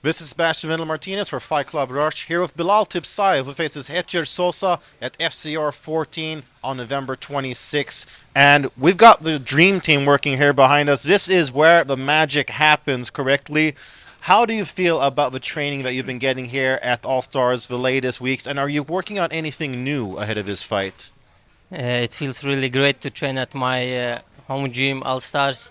This is Sebastian Vendel Martinez for Fight Club Rush, here with Bilal Tipsaev, who faces Hetjer Sosa at FCR 14 on November 26th. And we've got the dream team working here behind us. This is where the magic happens correctly. How do you feel about the training that you've been getting here at All Stars the latest weeks? And are you working on anything new ahead of this fight? It feels really great to train at my home gym, All Stars.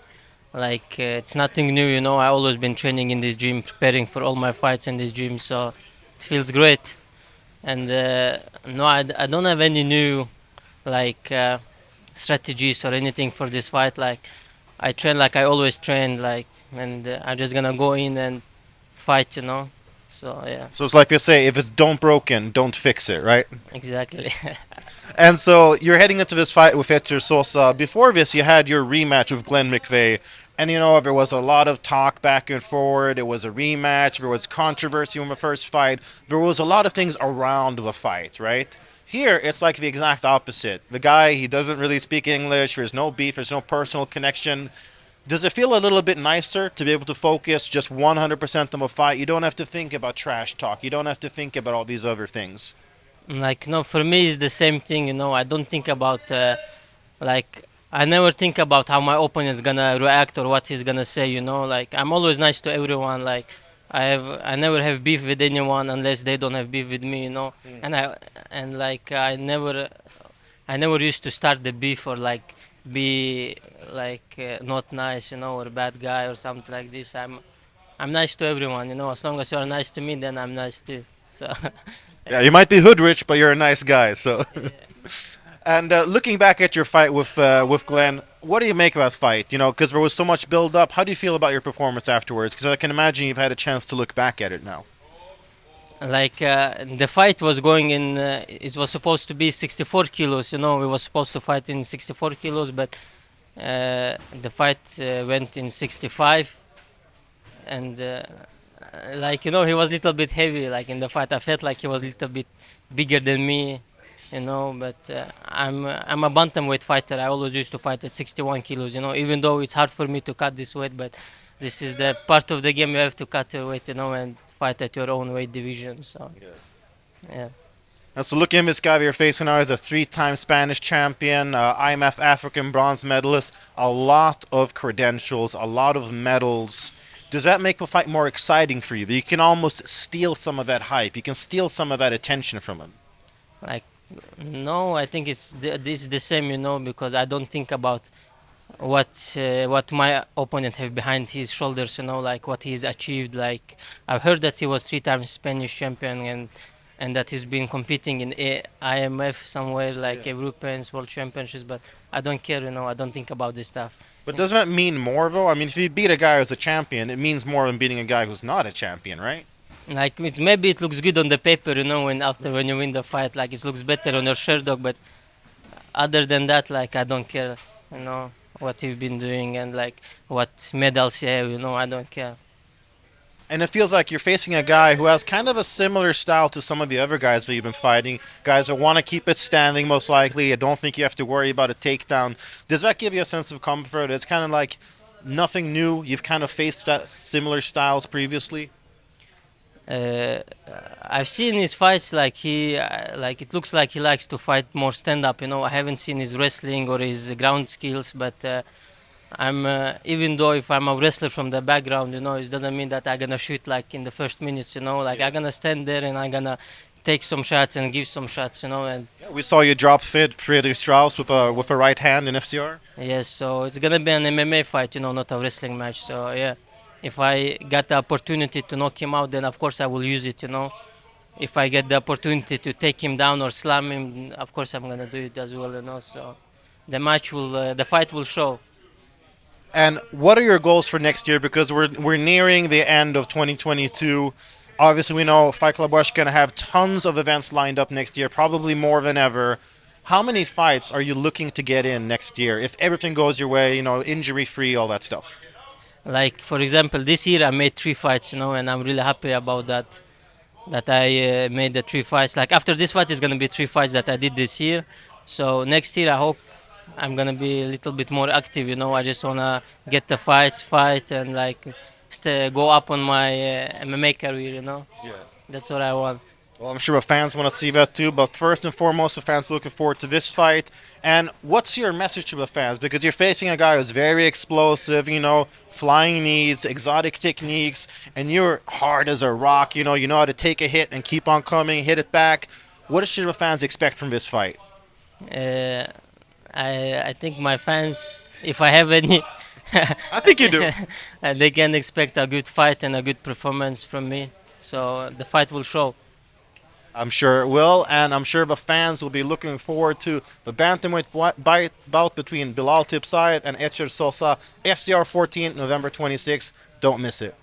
It's nothing new, I always been training in this gym, preparing for all my fights in this gym, so it feels great. And no, I don't have any new like uh, strategies or anything for this fight. Like I train like I always train, and I'm just gonna go in and fight. So yeah, So it's like they say, if it's don't broken, don't fix it, right? exactly. And so you're heading into this fight with Hetjer Sosa. Before this, you had your rematch with Glenn McVeigh. And there was a lot of talk back and forward. It was a rematch. There was controversy in the first fight. There was a lot of things around the fight, right? Here, it's like the exact opposite. The guy, he doesn't really speak English. There's no beef. There's no personal connection. Does it feel a little bit nicer to be able to focus just 100% on the fight? You don't have to think about trash talk. You don't have to think about all these other things. Like no, for me it's the same thing. I don't think about like I never think about how my opponent is gonna react or what he's gonna say. Like I'm always nice to everyone. Like I never have beef with anyone unless they don't have beef with me. And I never used to start the beef or like be not nice, or bad guy or something like this. I'm nice to everyone. As long as you're nice to me, then I'm nice too. So Yeah, you might be hood rich, but you're a nice guy. So, and looking back at your fight with Glenn, what do you make of that fight? Because there was so much build up. How do you feel about your performance afterwards? Because I can imagine you've had a chance to look back at it now. the fight was going in. It was supposed to be 64 kilos. We were supposed to fight in 64 kilos, but the fight went in 65, and he was a little bit heavy. Like in the fight, I felt like he was a little bit bigger than me. But I'm a bantamweight fighter. I always used to fight at 61 kilos. Even though it's hard for me to cut this weight, but this is the part of the game you have to cut your weight. And fight at your own weight division. So yeah. And so looking at this guy you're facing now is a three-time Spanish champion, IMF African bronze medalist, a lot of credentials, a lot of medals. Does that make the fight more exciting for you? That you can almost steal some of that hype. You can steal some of that attention from him. Like no, I think this is the same. Because I don't think about what my opponent have behind his shoulders. Like what he's achieved. Like I've heard that he was three times Spanish champion and that he's been competing in IMF somewhere like European World Championships. But I don't care. I don't think about this stuff. But doesn't that mean more, though? I mean, if you beat a guy who's a champion, it means more than beating a guy who's not a champion, right? Like maybe it looks good on the paper, when you win the fight, like it looks better on your shirt dog. But other than that, like I don't care, what you've been doing and like what medals you have, I don't care. And it feels like you're facing a guy who has kind of a similar style to some of the other guys that you've been fighting. Guys that want to keep it standing, most likely. I don't think you have to worry about a takedown. Does that give you a sense of comfort? It's kind of like nothing new. You've kind of faced that similar styles previously. Uh, I've seen his fights, like like it looks like he likes to fight more stand up. I haven't seen his wrestling or his ground skills, but I'm even though if I'm a wrestler from the background, it doesn't mean that I'm gonna shoot like in the first minutes. Like I'm gonna stand there and I'm gonna take some shots and give some shots. And Yeah, we saw you drop Friedrich Strauss with a right hand in FCR. yes, so it's gonna be an MMA fight, not a wrestling match. So yeah, if I get the opportunity to knock him out, then of course I will use it. If I get the opportunity to take him down or slam him, of course I'm gonna do it as well. So the fight will show. And what are your goals for next year? Because we're nearing the end of 2022. Obviously, we know Fight Club Rush going to have tons of events lined up next year, probably more than ever. How many fights are you looking to get in next year if everything goes your way, injury free, all that stuff? Like for example, this year I made three fights, and I'm really happy about that. That I made the three fights. Like after this fight, is gonna be three fights that I did this year. So next year, I hope I'm gonna be a little bit more active. I just wanna get the fight, and like go up on my MMA career. Yeah. That's what I want. Well, I'm sure the fans want to see that too. But first and foremost, the fans looking forward to this fight. And what's your message to the fans? Because you're facing a guy who's very explosive, flying knees, exotic techniques, and you're hard as a rock. You know how to take a hit and keep on coming, hit it back. What should the fans expect from this fight? Uh, I think my fans, if I have any, I think you do. they can expect a good fight and a good performance from me. So the fight will show. I'm sure it will, and I'm sure the fans will be looking forward to the bantamweight bout between Bilal Tipsaev and Etcher Sosa, FCR 14, November 26th. Don't miss it.